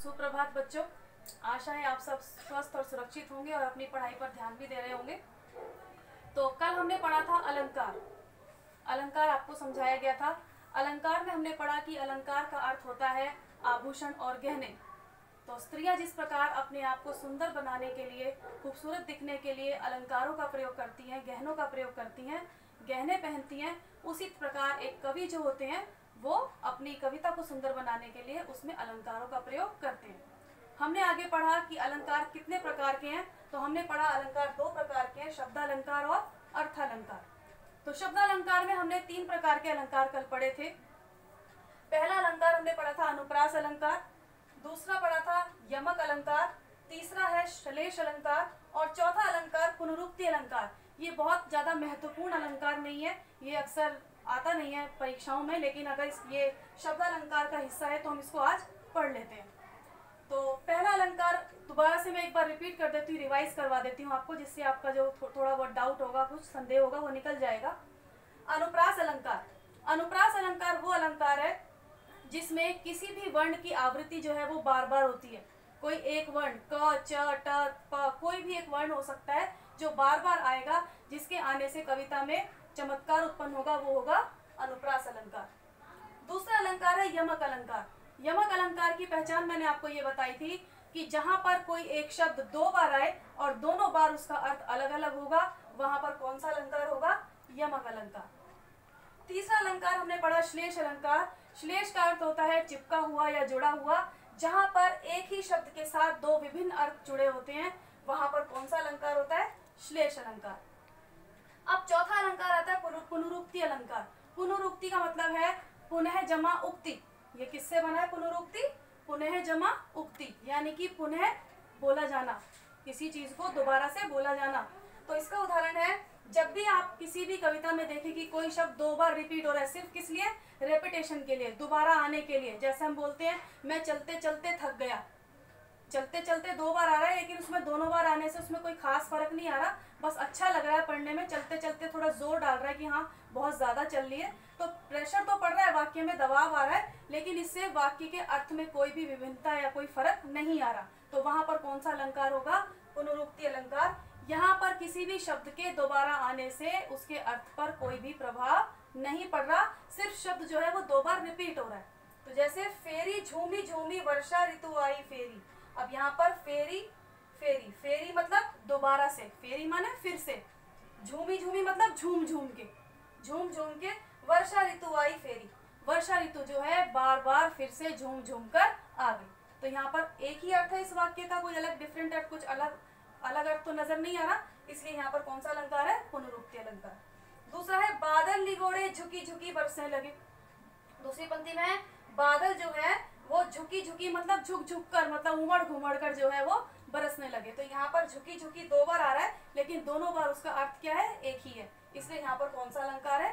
सुप्रभात बच्चों। आशा है आप सब स्वस्थ और सुरक्षित होंगे और अपनी पढ़ाई पर ध्यान भी दे रहे होंगे। तो कल हमने पढ़ा था अलंकार। अलंकार आपको समझाया गया था। अलंकार में हमने पढ़ा कि अलंकार का अर्थ होता है आभूषण और गहने। तो स्त्रियां जिस प्रकार अपने आप को सुंदर बनाने के लिए, खूबसूरत दिखने के लिए अलंकारों का प्रयोग करती हैं, गहनों का प्रयोग करती हैं, गहने पहनती हैं, उसी प्रकार एक कवि जो होते हैं वो अपनी कविता को सुंदर बनाने के लिए उसमें अलंकारों का प्रयोग करते हैं। हमने आगे पढ़ा कि अलंकार कितने प्रकार के हैं। तो हमने पढ़ा अलंकार दो प्रकार के हैं, शब्दालंकार और अर्थालंकार। तो शब्दालंकार में हमने 3 प्रकार के अलंकार कल पढ़े थे। पहला अलंकार हमने पढ़ा था अनुप्रास अलंकार, दूसरा पढ़ा था यमक अलंकार, तीसरा है श्लेष अलंकार और चौथा अलंकार पुनरुक्ति अलंकार। ये बहुत ज्यादा महत्वपूर्ण अलंकार नहीं है, ये अक्सर आता नहीं है परीक्षाओं में, लेकिन अगर ये शब्दालंकार का हिस्सा है तो हम इसको आज पढ़ लेते हैं। तो पहला अलंकार दोबारा से मैं एक बार रिपीट कर देती हूँ, रिवाइज करवा देती हूँ आपको, जिससे आपका जो थोड़ा बहुत डाउट होगा, कुछ संदेह होगा, वो निकल जाएगा। अनुप्रास अलंकार। अनुप्रास अलंकार वो अलंकार है जिसमें किसी भी वर्ण की आवृत्ति जो है वो बार बार होती है। कोई एक वर्ण क, च, ट, प, कोई भी एक वर्ण हो सकता है जो बार बार आएगा, जिसके आने से कविता में चमत्कार उत्पन्न होगा, वो होगा अनुप्रास अलंकार। दूसरा अलंकार है यमक अलंकार। यमक अलंकार की पहचान मैंने आपको ये बताई थी कि जहां पर कोई एक शब्द 2 बार आए और दोनों बार उसका अर्थ अलग अलग होगा, वहां पर कौन सा अलंकार होगा? यमक अलंकार। तीसरा अलंकार हमने पढ़ा श्लेष अलंकार। श्लेष का अर्थ होता है चिपका हुआ या जुड़ा हुआ। जहां पर एक ही शब्द के साथ 2 विभिन्न अर्थ जुड़े होते हैं, वहां पर कौन सा अलंकार होता है? श्लेष अलंकार। अब चौथा अलंकार आता है पुनरुक्ति अलंकार। पुनरुक्ति का मतलब है पुनः जमा उक्ति। ये किससे बना है पुनरुक्ति? पुनः जमा उक्ति, यानी कि पुनः बोला जाना, किसी चीज को दोबारा से बोला जाना। तो इसका उदाहरण है, जब भी आप किसी भी कविता में देखें कि कोई शब्द 2 बार रिपीट हो रहा है, सिर्फ किस लिए? रेपिटेशन के लिए, दोबारा आने के लिए। जैसे हम बोलते हैं मैं चलते चलते थक गया। चलते चलते 2 बार आ रहा है, लेकिन उसमें दोनों बार आने से उसमें कोई खास फर्क नहीं आ रहा, बस अच्छा लग रहा है पढ़ने में। चलते चलते थोड़ा जोर डाल रहा है कि हाँ बहुत ज्यादा चल रही है, तो प्रेशर तो पड़ रहा है, वाक्य में दबाव आ रहा है, लेकिन इससे वाक्य के अर्थ में कोई भी विभिन्नता या कोई फर्क नहीं आ रहा। तो वहां पर कौन सा अलंकार होगा? पुनरुक्ति अलंकार। यहाँ पर किसी भी शब्द के दोबारा आने से उसके अर्थ पर कोई भी प्रभाव नहीं पड़ रहा, सिर्फ शब्द जो है वो 2 बार रिपीट हो रहा है। तो जैसे फेरी झूमी झूमी वर्षा ऋतु आई फेरी। अब यहाँ पर फेरी फेरी, फेरी मतलब दोबारा से, फेरी माने फिर से, झूमी झूमी मतलब झूम झूम के, झूम झूम के, वर्षा ऋतु आई फेरी। वर्षा ऋतु जो है बार बार फिर से झूम झूम कर आ गई। तो यहाँ पर एक ही अर्थ है इस वाक्य का, कोई अलग डिफरेंट अर्थ, कुछ अलग अलग अर्थ तो नजर नहीं आ रहा, इसलिए यहाँ पर कौन सा अलंकार है? पुनरुक्ति अलंकार। दूसरा है बादल निगोड़े झुकी झुकी बरसने लगे। दूसरी पंक्ति में है बादल जो है वो झुकी झुकी मतलब झुक झुक कर, मतलब उमड़ घुमड़ कर जो है वो बरसने लगे। तो यहाँ पर झुकी झुकी 2 बार आ रहा है, लेकिन दोनों बार उसका अर्थ क्या है? एक ही है, इसलिए यहाँ पर कौन सा अलंकार है?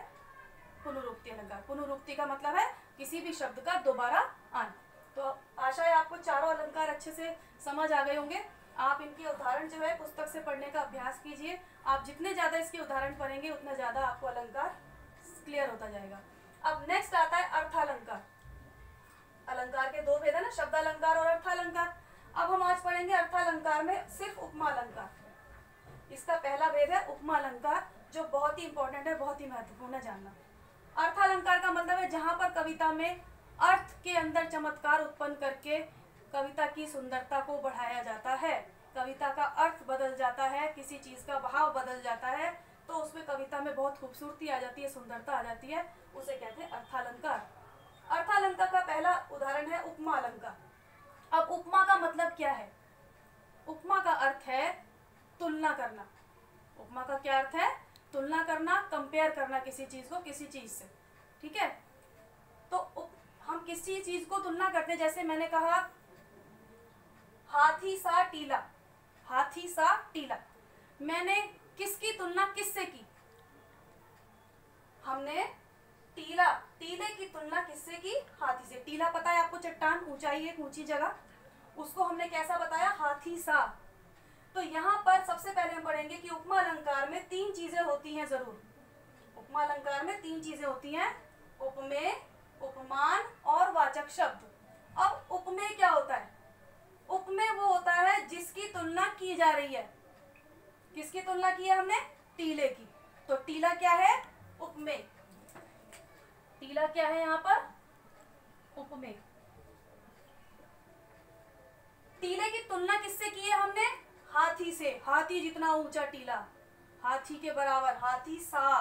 पुनरुक्ति अलंकार। पुनरुक्ति का मतलब है किसी भी शब्द का दोबारा आना। तो आशा है आपको चारों अलंकार अच्छे से समझ आ गए होंगे। आप इनके उदाहरण जो है पुस्तक से पढ़ने का अभ्यास कीजिए। आप जितने ज्यादा इसके उदाहरण पढ़ेंगे उतना ज्यादा आपको अलंकार क्लियर होता जाएगा। अब नेक्स्ट आता है अर्थालंकार। अलंकार के 2 भेद है ना, शब्दालंकार और अर्थालंकार। अब हम आज पढ़ेंगे अर्थालंकार में सिर्फ उपमा अलंकार। इसका पहला भेद है उपमा अलंकार, जो बहुत ही इंपॉर्टेंट है, बहुत ही महत्वपूर्ण है जानना। अर्थालंकार का मतलब है जहां पर कविता में अर्थ के अंदर चमत्कार उत्पन्न करके कविता की सुंदरता को बढ़ाया जाता है, कविता का अर्थ बदल जाता है, किसी चीज का भाव बदल जाता है, तो उसमें कविता में बहुत खूबसूरती आ जाती है, सुंदरता आ जाती है, उसे कहते हैं अर्थालंकार। अर्थालंकार का पहला उदाहरण है उपमा अलंकार। अब उपमा का मतलब क्या है? उपमा का अर्थ है तुलना करना। उपमा का क्या अर्थ है? तुलना करना, कंपेयर करना किसी चीज को किसी चीज से। ठीक है, तो हम किसी चीज को तुलना करते हैं, जैसे मैंने कहा हाथी सा टीला। हाथी सा टीला, मैंने किसकी तुलना किससे की? हमने टीला, टीले की तुलना किससे की? हाथी से। टीला पता है आपको, चट्टान, ऊंचाई, एक ऊंची जगह, उसको हमने कैसा बताया? हाथी सा। तो यहाँ पर सबसे पहले हम पढ़ेंगे कि उपमा अलंकार में 3 चीजें होती हैं जरूर। उपमा अलंकार में 3 चीजें होती हैं, उपमेय, उपमान और वाचक शब्द। अब उपमेय क्या होता है? जा रही है। किसकी तुलना की है हमने? टीले की। तो टीला क्या है? उपमेय। टीला क्या है यहाँ पर? उपमेय। टीले की तुलना किससे की है हमने? हाथी से। हाथी जितना ऊंचा टीला, हाथी के बराबर, हाथी सा।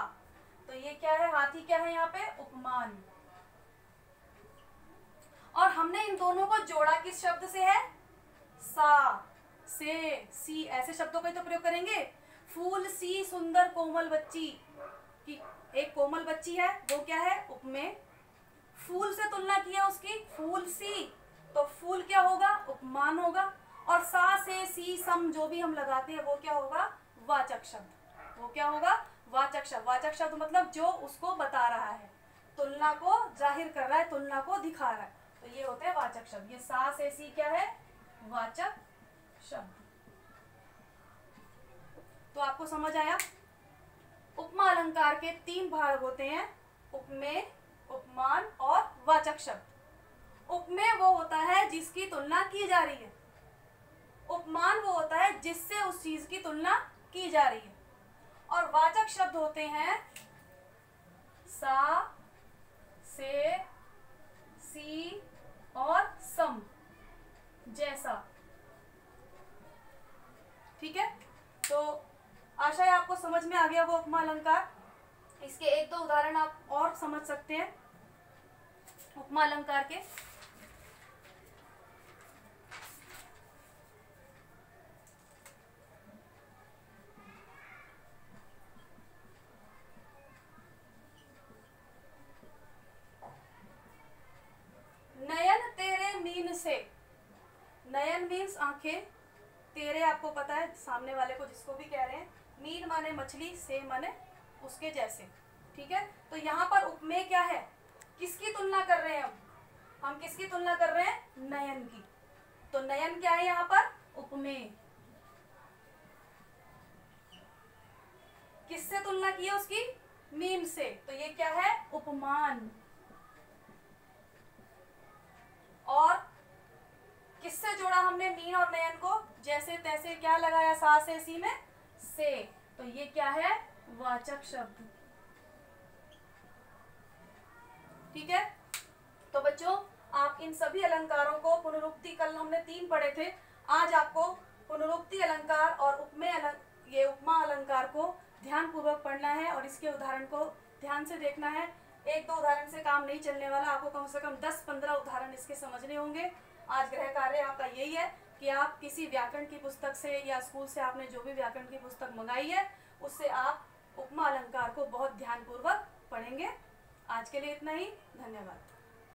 तो ये क्या है? हाथी क्या है यहाँ पे? उपमान। और हमने इन दोनों को जोड़ा किस शब्द से है? सा, से, सी, ऐसे शब्दों का तो प्रयोग करेंगे। फूल सी सुंदर कोमल बच्ची की, एक कोमल बच्ची है, वो क्या है? उपमेय। फूल से तुलना की है उसकी, फूल सी, तो फूल क्या होगा? उपमान होगा। और सा से सी सम जो भी हम लगाते हैं वो क्या होगा? वाचक शब्द। वो क्या होगा? वाचक शब्द। वाचक शब्द मतलब जो उसको बता रहा है, तुलना को जाहिर कर रहा है, तुलना को दिखा रहा है, तो ये होते हैं वाचक शब्द। ये सा से सी क्या है? वाचक शब्द। तो आपको समझ आया? उपमा अलंकार के 3 भाग होते हैं, उपमेय, उपमान और वाचक शब्द। उपमेय वो होता है जिसकी तुलना की जा रही है। उपमान वो होता है जिससे उस चीज की तुलना की जा रही है। और वाचक शब्द होते हैं सा, से, सी और सम जैसा। ठीक है, तो आशा है आपको समझ में आ गया वो उपमा अलंकार। इसके 1-2 उदाहरण आप और समझ सकते हैं उपमा अलंकार के। नयन तेरे मीन से। नयन मीन्स आंखें, तेरे आपको पता है सामने वाले को जिसको भी कह रहे हैं। मीन माने मछली, से माने उसके जैसे। ठीक है, तो यहाँ पर उपमेय क्या है? किसकी तुलना कर रहे हैं हम किसकी तुलना कर रहे हैं? नयन की। तो नयन क्या है यहाँ पर? उपमेय। किससे तुलना की है उसकी? मीन से, तो ये क्या है? उपमान। और किससे जोड़ा हमने मीन और नयन को? जैसे तैसे क्या लगाया? सा से सी में से, तो ये क्या है? वाचक शब्द। ठीक है, तो बच्चों आप इन सभी अलंकारों को पुनरुक्ति, कल हमने 3 पढ़े थे, आज आपको पुनरुक्ति अलंकार और ये उपमा अलंकार को ध्यान पूर्वक पढ़ना है और इसके उदाहरण को ध्यान से देखना है। 1-2 उदाहरण से काम नहीं चलने वाला, आपको कम से कम 10-15 उदाहरण इसके समझने होंगे। आज गृह कार्य आपका यही है कि आप किसी व्याकरण की पुस्तक से या स्कूल से आपने जो भी व्याकरण की पुस्तक मंगाई है उससे आप उपमा अलंकार को बहुत ध्यानपूर्वक पढ़ेंगे। आज के लिए इतना ही, धन्यवाद।